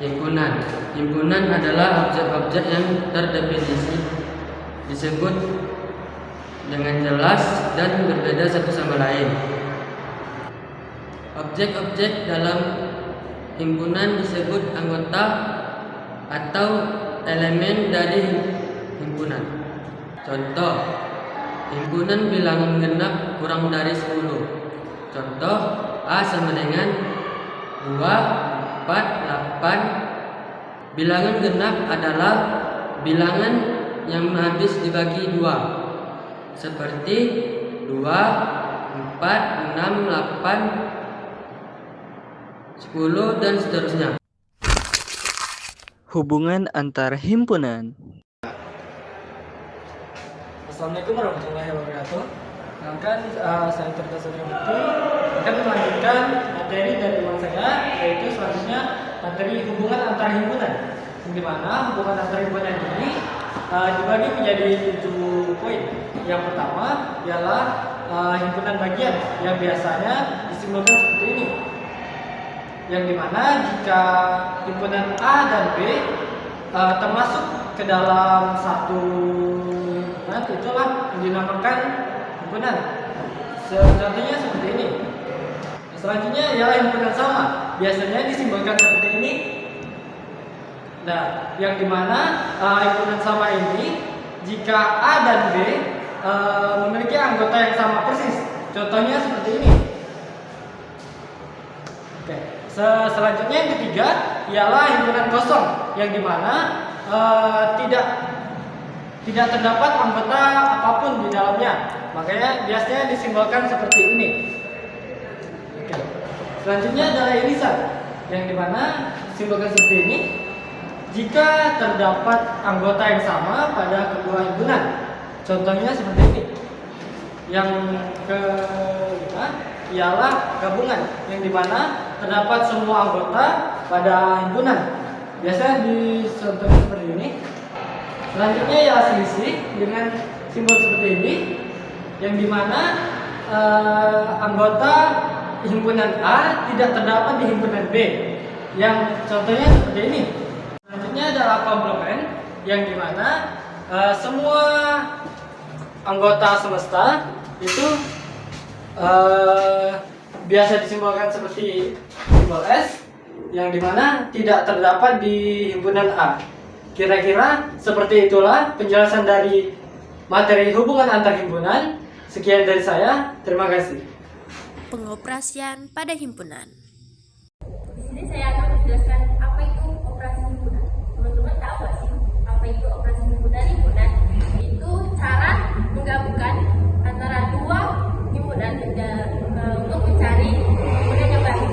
Himpunan. Himpunan adalah objek-objek yang terdefinisi, disebut dengan jelas dan berbeda satu sama lain. Objek-objek dalam himpunan disebut anggota atau elemen dari himpunan. Contoh, himpunan bilangan genap kurang dari 10. Contoh, A sama dengan 2, 4, 8. Bilangan genap adalah bilangan yang habis dibagi 2, seperti 2, 4, 6, 8, 10 dan seterusnya. Hubungan antar himpunan. Assalamualaikum warahmatullahi wabarakatuh. Perkenalkan, saya Tirta Surya Mukti akan melanjutkan materi dari teman saya, yaitu selanjutnya materi hubungan antar himpunan. Di mana hubungan antar himpunan ini dibagi menjadi 7 poin. Yang pertama ialah himpunan bagian yang biasanya disimbolkan seperti ini. Yang dimana jika himpunan A dan B termasuk ke dalam satu himpunan, itulah yang dinamakan himpunan. Contohnya seperti ini. Selanjutnya ialah himpunan sama, biasanya disimbolkan seperti ini. Nah, yang dimana himpunan sama ini jika A dan B memiliki anggota yang sama persis. Contohnya seperti ini. Oke. Selanjutnya yang ketiga ialah himpunan kosong, yang dimana tidak terdapat anggota apapun di dalamnya. Makanya biasanya disimbolkan seperti ini. Oke. Selanjutnya adalah irisan, yang dimana disimbolkan seperti ini. Jika terdapat anggota yang sama pada kedua himpunan. Contohnya seperti ini. Yang kelima ialah gabungan, yang dimana terdapat semua anggota pada himpunan. Biasanya dicontohkan seperti ini. Selanjutnya ialah selisih dengan simbol seperti ini, yang dimana anggota himpunan A tidak terdapat di himpunan B, yang contohnya seperti ini. Selanjutnya adalah komplement, yang dimana semua anggota semesta itu biasa disimbolkan seperti simbol S, yang dimana tidak terdapat di himpunan A. Kira-kira seperti itulah penjelasan dari materi hubungan antar himpunan. Sekian dari saya, terima kasih. Pengoperasian pada himpunan. Di sini saya akan menjelaskan apa itu operasi himpunan. Teman-teman tahu nggak sih apa itu operasi himpunan? Himpunan itu cara menggabungkan antara dua himpunan untuk mencari himpunan yang baru.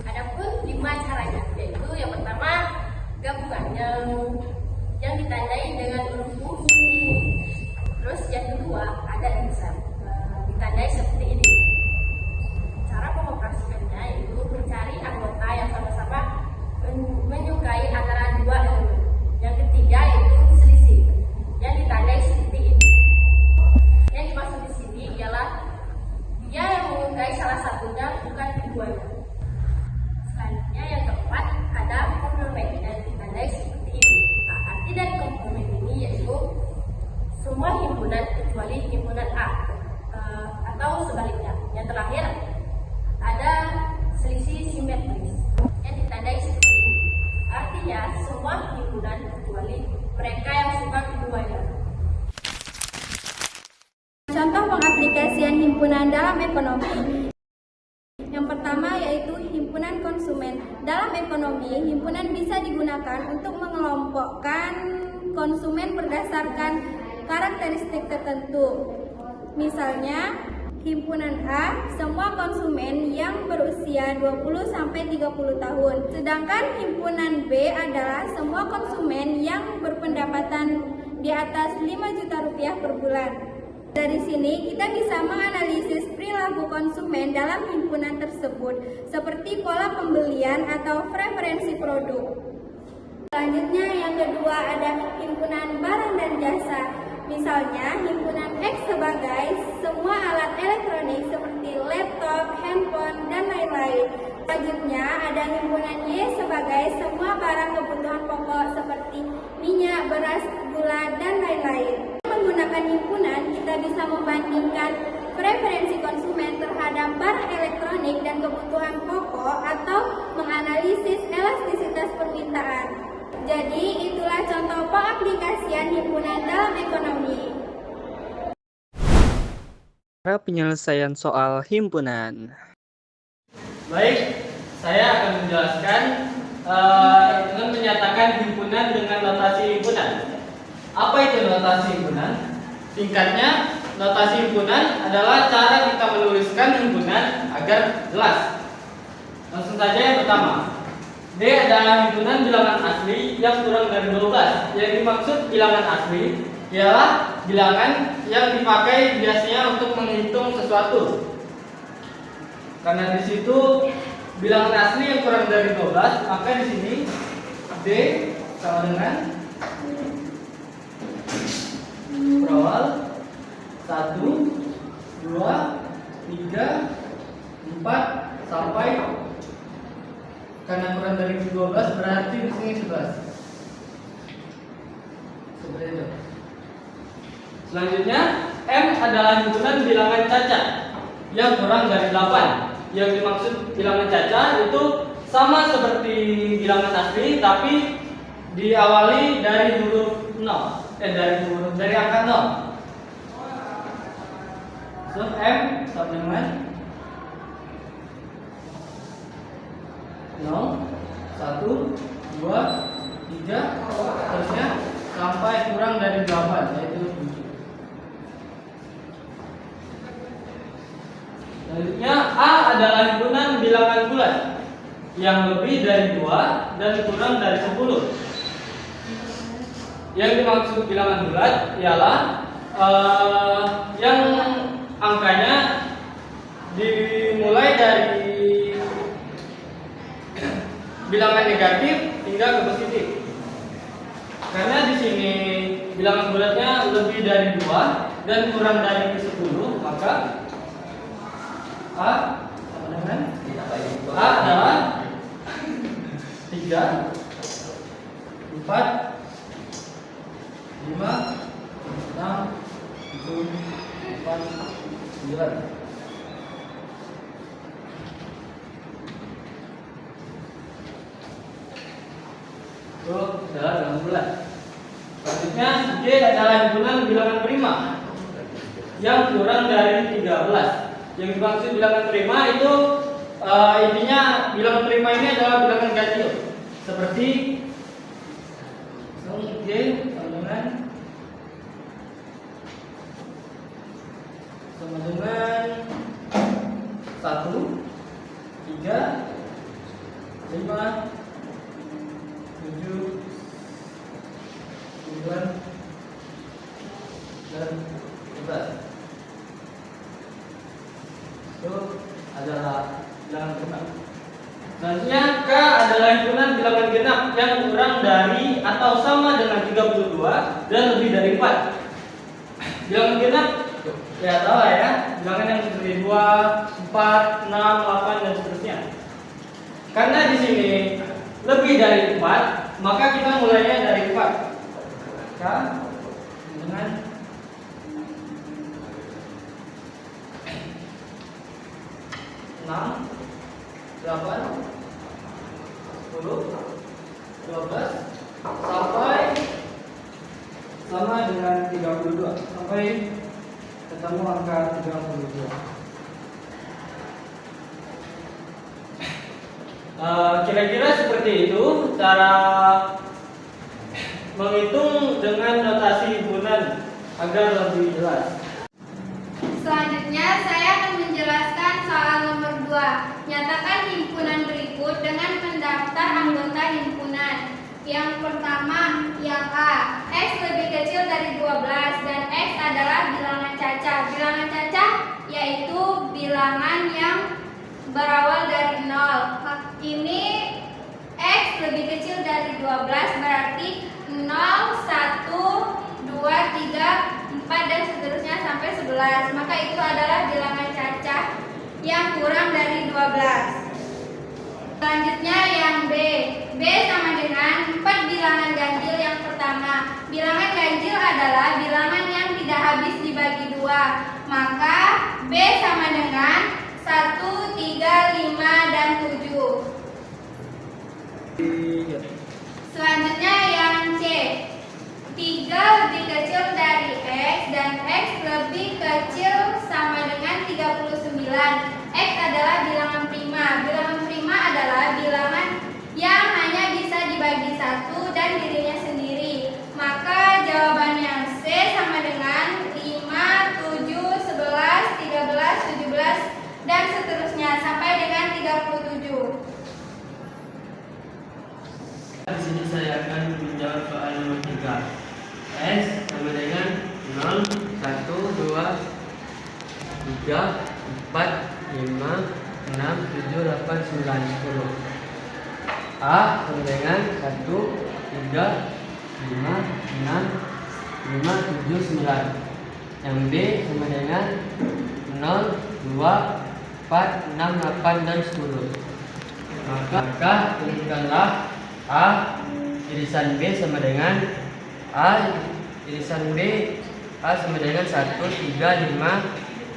Adapun 5 caranya, yaitu yang pertama gabungan yang ditandai dengan huruf ini. Terus yang kedua ada irisan, ditandai seperti ini. Cara pengoperasiannya yaitu mencari anggota yang sama-sama menyukai antara dua elemen. Yang ketiga yaitu selisih, yang ditandai seperti ini. Yang dimaksud di sini ialah dia yang menyukai salah satunya, bukan keduanya. Selanjutnya yang keempat ada komplement, yang ditandai seperti ini. Nah, arti dari komplement ini yaitu semua himpunan kecuali himpunan A, atau sebaliknya. Yang terakhir ada selisih simetris, yang ditandai seperti ini. Artinya semua himpunan kecuali mereka yang suka keduanya. Contoh pengaplikasian himpunan dalam ekonomi. Yang pertama yaitu himpunan konsumen. Dalam ekonomi, himpunan bisa digunakan untuk mengelompokkan konsumen berdasarkan karakteristik tertentu. Misalnya, himpunan A, semua konsumen yang berusia 20-30 tahun. Sedangkan himpunan B adalah semua konsumen yang berpendapatan di atas 5 juta rupiah per bulan. Dari sini kita bisa menganalisis perilaku konsumen dalam himpunan tersebut, seperti pola pembelian atau preferensi produk. Selanjutnya yang kedua ada himpunan barang dan jasa. Misalnya, himpunan X sebagai semua alat elektronik seperti laptop, handphone, dan lain-lain. Selanjutnya, ada himpunan Y sebagai semua barang kebutuhan pokok seperti minyak, beras, gula, dan lain-lain. Menggunakan himpunan, kita bisa membandingkan preferensi konsumen terhadap barang elektronik dan kebutuhan pokok atau menganalisis elastisitas permintaan. Jadi, itulah contoh pengaplikasian himpunan dalam ekonomi. Cara penyelesaian soal himpunan. Baik, saya akan menjelaskan dengan menyatakan himpunan dengan notasi himpunan. Apa itu notasi himpunan? Singkatnya, notasi himpunan adalah cara kita menuliskan himpunan agar jelas. Langsung saja yang pertama. D adalah himpunan bilangan asli yang kurang dari 12. Yang dimaksud bilangan asli ialah bilangan yang dipakai biasanya untuk menghitung sesuatu. Karena di situ bilangan asli yang kurang dari 12, maka di sini D sama dengan berawal 1, 2, 3, 4 sampai, karena kurang dari 12 berarti di sini 11. Seperti itu. Selanjutnya, M adalah himpunan bilangan cacat yang kurang dari 8. Yang dimaksud bilangan cacat itu sama seperti bilangan asli, tapi diawali dari huruf 0. Dari angka 0. So, M sama dengan 0, 1, 2, 3, seterusnya sampai kurang dari 8, yaitu 7. Selanjutnya, A adalah himpunan bilangan bulat yang lebih dari 2 dan kurang dari 10. Yang dimaksud bilangan bulat ialah yang angkanya dimulai dari bilangan negatif hingga ke positif. Karena di sini bilangan bulatnya lebih dari 2 dan kurang dari 10, maka A sama dengan A adalah 3, 4, 5, 6, 7, 8, 9. Itu adalah bilangan bulat. Selanjutnya, J adalah himpunan bilangan prima yang kurang dari 13. Yang dimaksud bilangan prima itu intinya bilangan prima ini adalah bilangan ganjil. Seperti J sama dengan 1, 3, 5, 7, 9, dan 11. Itu adalah bilangan genap. Selanjutnya, K adalah himpunan bilangan genap yang kurang dari atau sama dengan 32 dan lebih dari 4. Bilangan genap ya tahu lah ya, bilangan yang seperti 2, 4, 6, 8 dan seterusnya. Karena di sini lebih dari 4, maka kita mulainya dari 4. K dengan 6, 8, 10, 12 sampai sama dengan 32, sampai ketemu angka 32. Kira-kira seperti itu cara menghitung dengan notasi himpunan agar lebih jelas. Selanjutnya, saya akan menjelaskan soal nomor 2. Nyatakan himpunan berikut dengan mendaftar anggota himpunan. Yang pertama, yang A, X lebih kecil dari 12 dan X adalah bilangan cacat. Bilangan cacat yaitu bilangan yang berawal dari 0. Ini X lebih kecil dari 12 berarti 0, 1, 2, 3, adalah bilangan yang tidak habis dibagi 2. Maka B sama dengan 1, 3, 5, dan 7. Selanjutnya yang C. 3 lebih kecil dari X dan X lebih kecil sama dengan 39. X adalah bilangan prima. Bilangan prima adalah bilangan yang hanya bisa dibagi 1 dan dirinya sendiri. Maka jawabannya C sama dengan 5, 7, 11, 13, 17, dan seterusnya sampai dengan 37. Di sini saya akan menjawab soal nomor 3. S sama dengan 0, 1, 2, 3, 4, 5, 6, 7, 8, 9, 10. A sama dengan 1, 3, 5, 6, 5, 7, 9. Yang B sama dengan 0, 2, 4, 6, 8, dan 10. Maka tuliskanlah A irisan B sama dengan A irisan B. A sama dengan 1, 3, 5,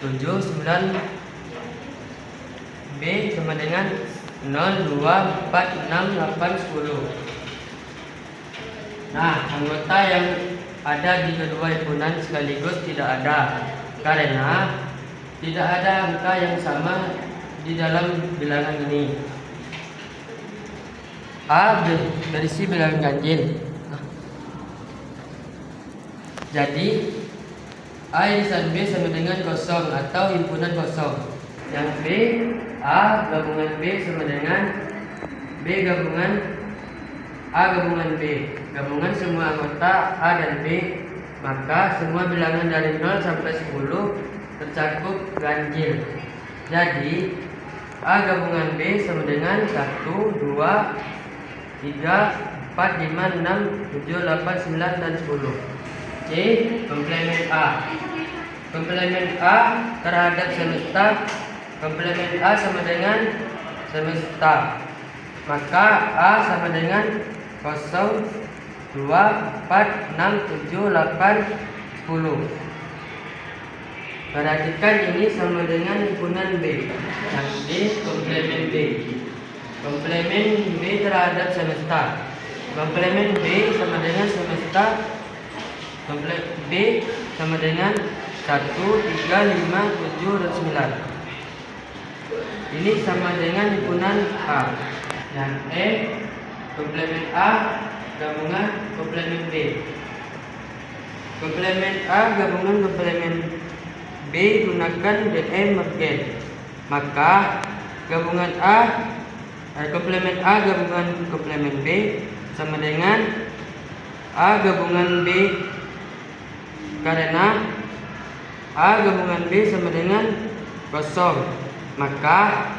7, 9. B sama dengan 0, 2, 4, 6, 8, 10. Nah, anggota yang ada di kedua himpunan sekaligus tidak ada, karena tidak ada angka yang sama di dalam bilangan ini. A berisi bilangan ganjil. Jadi A irisan B sama dengan kosong atau himpunan kosong. Yang B, A gabungan B sama dengan B gabungan A gabungan B. Gabungan semua anggota A dan B. Maka semua bilangan dari 0 sampai 10 tercakup ganjil. Jadi A gabungan B sama dengan 1, 2, 3, 4, 5, 6, 7, 8, 9, dan 10. C. Komplemen A. Komplemen A terhadap semesta. Komplemen A sama dengan semesta. Maka A sama dengan 0, 2, 4, 6, 7, 8, 10. Perhatikan ini sama dengan himpunan B. Yang D komplemen B. Komplemen B terhadap semesta. Komplemen B sama dengan semesta. Komplemen B sama dengan 1, 3, 5, 7, dan 9. Ini sama dengan himpunan A. Yang E komplemen A gabungan komplemen B. Komplemen A gabungan komplemen B gunakan DE mergen. Maka gabungan komplemen A gabungan komplemen B sama dengan A gabungan B, karena A gabungan B sama dengan 0. Maka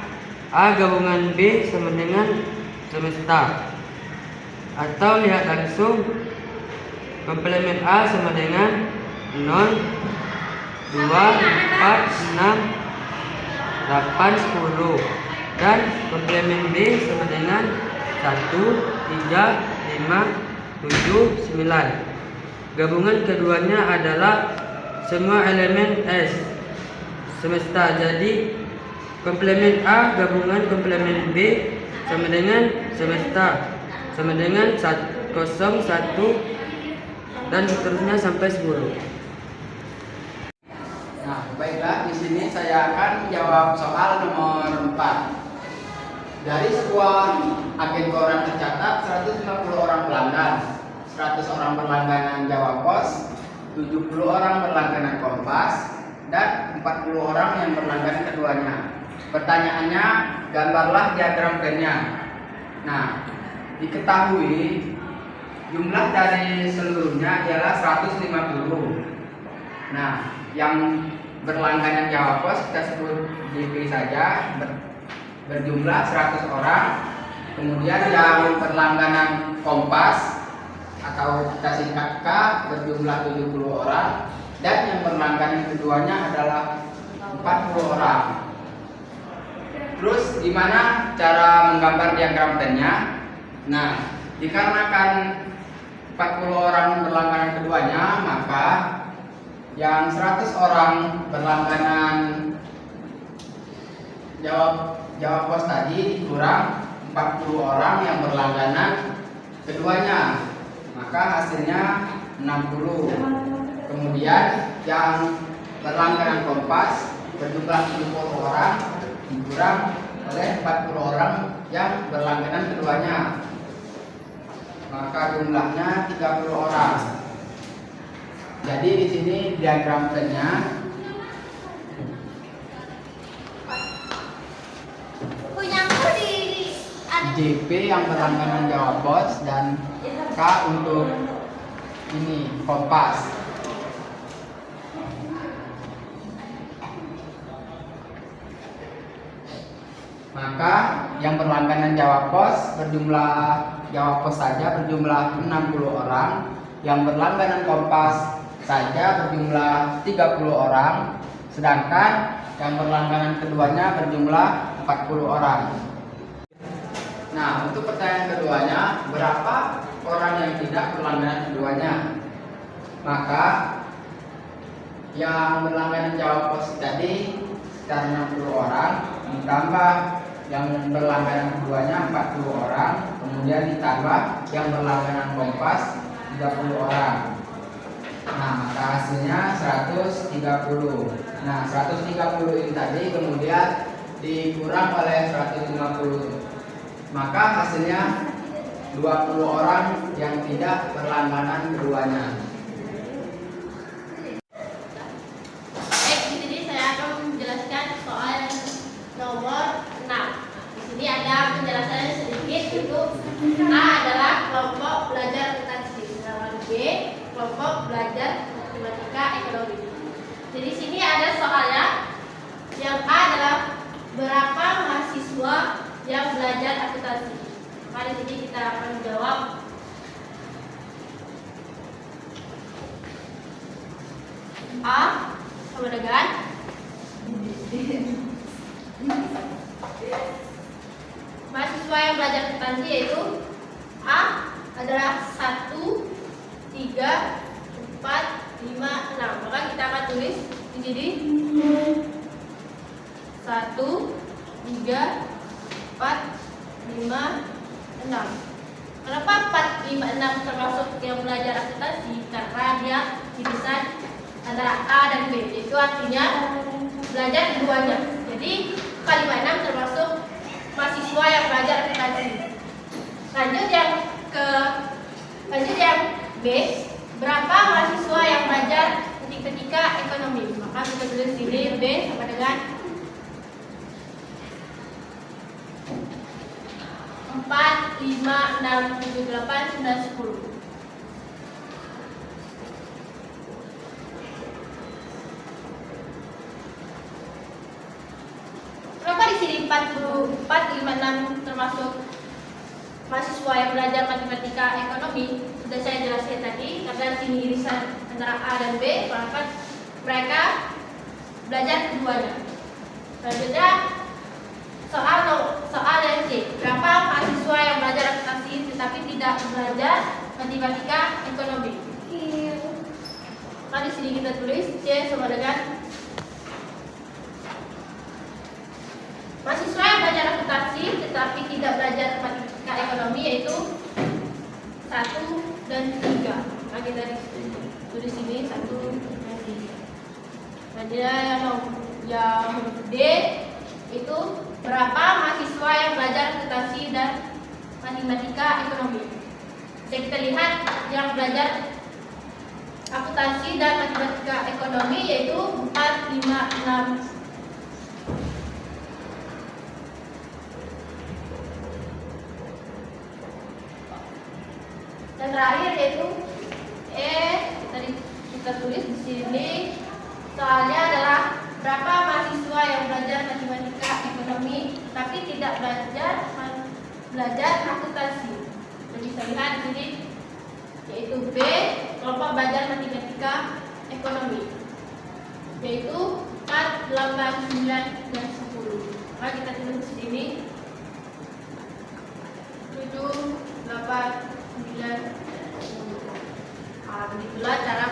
A gabungan B sama dengan semesta. Atau lihat langsung, komplemen A sama dengan 0, 2, 4, 6, 8, 10. Dan komplemen B sama dengan 1, 3, 5, 7, 9. Gabungan keduanya adalah semua elemen S semesta. Jadi komplemen A gabungan komplemen B sama dengan semesta, sama dengan 0, 1, dan seterusnya sampai 10. Nah, baiklah, di sini saya akan jawab soal nomor 4. Dari sebuah agen koran tercatat 150 orang pelanggan, 100 orang berlangganan Jawa Pos, 70 orang berlangganan Kompas, dan 40 orang yang berlangganan keduanya. Pertanyaannya, gambarlah diagram Venn-nya. Nah, diketahui jumlah dari seluruhnya ialah 150. Nah, yang berlangganan Jawa Pos kita sebut JP saja, berjumlah 100 orang. Kemudian yang berlangganan Kompas atau kita singkat K berjumlah 70 orang, dan yang berlangganan keduanya adalah 40 orang. Terus gimana cara menggambar diagram Venn-nya? Nah, dikarenakan 40 orang berlangganan keduanya, maka maka yang 100 orang berlangganan jawab pos tadi dikurang 40 orang yang berlangganan keduanya, maka hasilnya 60. Kemudian yang berlangganan Kompas berjumlah 70 orang dikurang oleh 40 orang yang berlangganan keduanya, maka jumlahnya 30 orang. Jadi di sini diagram trennya JP yang berlangganan jawab pos dan K untuk ini Kompas. Maka yang berlangganan jawab pos saja berjumlah 60 orang, yang berlangganan Kompas saja berjumlah 30 orang, sedangkan yang berlangganan keduanya berjumlah 40 orang. Nah, untuk pertanyaan keduanya, berapa orang yang tidak berlangganan keduanya? Maka yang berlangganan jawab pos tadi sekitar 60 orang, ditambah yang berlangganan keduanya 40 orang, kemudian ditambah yang berlangganan Kompas 30 orang. Nah, maka hasilnya 130. Nah, 130 ini tadi kemudian dikurang oleh 150. Maka hasilnya 20 orang yang tidak berlangganan keduanya. Baik, di sini saya akan menjelaskan soal nomor 6. Di sini ada penjelasannya sedikit. Untuk A adalah kelompok belajar akuntansi, sedangkan B kelompok belajar matematika ekonomi. Jadi di sini ada soalnya. Yang A adalah berapa mahasiswa yang belajar akuntansi. Maka di sini kita akan menjawab A sama dengan mahasiswa yang belajar akuntansi yaitu A adalah 1, 3, 4, 5, 6. Maka kita akan tulis di sini 1, 3, 4, 5, 6. Kenapa 4, 5, 6 termasuk yang belajar akuntansi? Karena dia irisan antara A dan B, itu artinya belajar keduanya. Jadi kalimat 6 termasuk mahasiswa yang belajar akuntansi. Lanjut yang B, berapa mahasiswa yang belajar matematika ekonomi? Maka kita tulis sini B sama dengan 4, 5, 6, 7, 8, 9, 10. Kenapa di sini 4, 5, 6 termasuk mahasiswa yang belajar matematika ekonomi? Sudah saya jelaskan tadi, karena di sini irisan antara A dan B, maka mereka belajar keduanya. Selanjutnya soal yang C, berapa mahasiswa yang belajar akuntansi tetapi tidak belajar matematika ekonomi? Maka di sini kita tulis C sama dengan mahasiswa yang belajar akuntansi tetapi tidak belajar matematika ekonomi yaitu 1 dan 3. Maka kita tulis sini 1 dan 3. Kemudian yang D itu berapa mahasiswa yang belajar akuntansi dan matematika ekonomi. Jadi kita lihat yang belajar akuntansi dan matematika ekonomi yaitu 4, 5, 6. Dan terakhir yaitu E, tadi kita tulis di sini soalnya adalah berapa mahasiswa yang belajar matematika ekonomi tapi tidak belajar akuntansi. Jadi kita lihat di sini yaitu B, kelompok belajar matematika ekonomi, yaitu 4, 8, 9, dan 10. Maka kita tulis di sini 7, 8, 9, 10. Begitulah cara